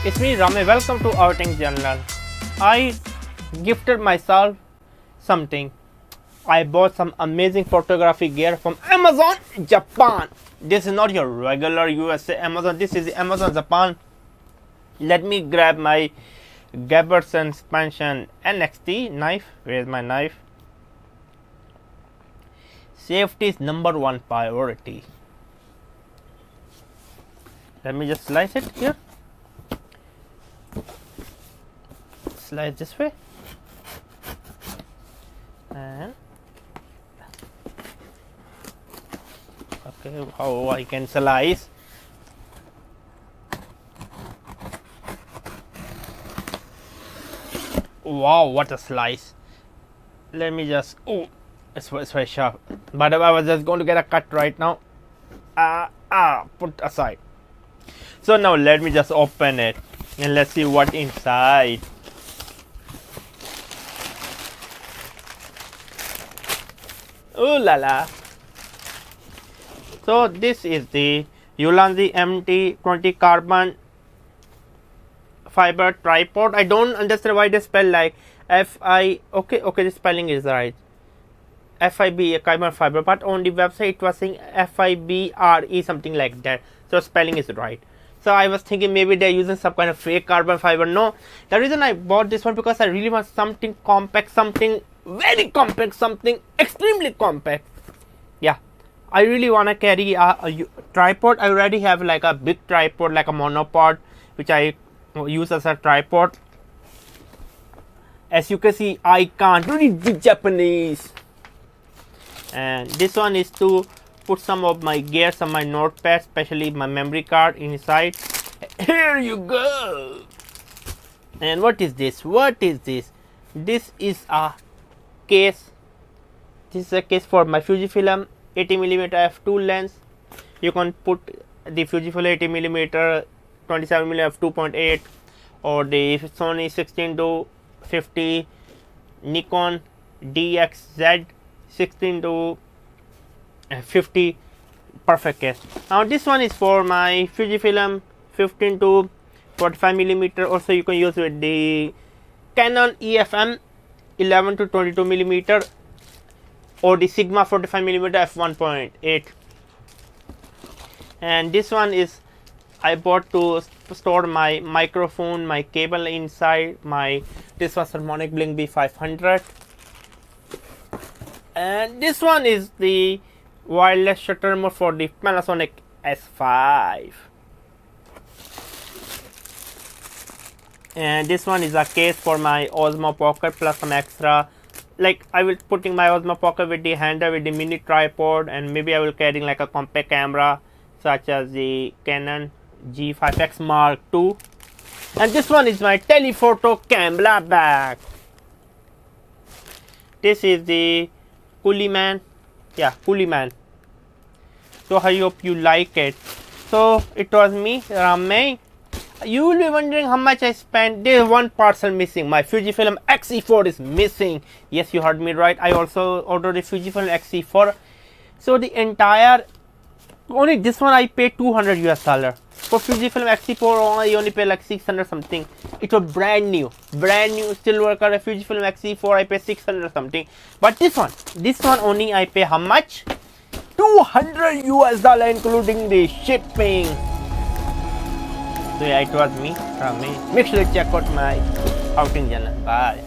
It's me Rame, welcome to Outing Journal. I gifted myself something. I bought some amazing photography gear from Amazon Japan. This is not your regular USA Amazon, this is Amazon Japan. Let me grab my Gaberson Expansion NXT knife. Where's my knife? Safety is #1 priority. Let me just slice it here. Slice this way. And okay, how I can slice. Wow, what a slice. Let me just, oh, it's very sharp. But I was just going to get a cut right now. Put aside. So now let me just open it and let's see what inside. Ooh la la. So this is the Ulanzi MT20 carbon fiber tripod. I don't understand why they spell like FI. Okay, the spelling is right. FIB carbon fiber, but on the website it was saying FIBRE something like that. So spelling is right. So I was thinking maybe they're using some kind of fake carbon fiber. No, the reason I bought this one because I really want something compact, something very compact, something extremely compact. Yeah, I really want to carry a tripod. I already have like a big tripod, like a monopod, which I use as a tripod. As you can see, I can't read the Japanese. And this one is to put some of my gear, some of my notepad, especially my memory card inside. Here you go. And what is this? What is this? This is a case. This is a case for my Fujifilm 80mm f2 lens. You can put the Fujifilm 80mm 27mm f2.8 or the Sony 16-50 Nikon DXZ 16-50 perfect case. Now this one is for my Fujifilm 15-45mm. Also you can use with the Canon EFM 11-22mm or the Sigma 45mm f1.8. And this one is I bought to store my microphone, my cable inside. This was Harmonic Blink B500. And this one is the wireless shutter remote for the Panasonic S5. And this one is a case for my Osmo Pocket plus some extra. Like I will putting my Osmo Pocket with the handle with the mini tripod, and maybe I will carrying like a compact camera such as the Canon G5X Mark II. And this one is my telephoto camera bag. This is the Coolie Man. So I hope you like it. So it was me, Rame. You will be wondering how much I spent. There is one parcel missing. My Fujifilm X-E4 is missing. Yes, you heard me right. I also ordered a Fujifilm X-E4. So the entire, only this one I paid $200 US. For Fujifilm X-E4 I only paid like 600 something. It was brand new still work on a Fujifilm X-E4. I paid 600 something. But this one only I pay how much? $200 US including the shipping. So yeah, it was me, Rame. Make sure to check out my outing channel. Bye.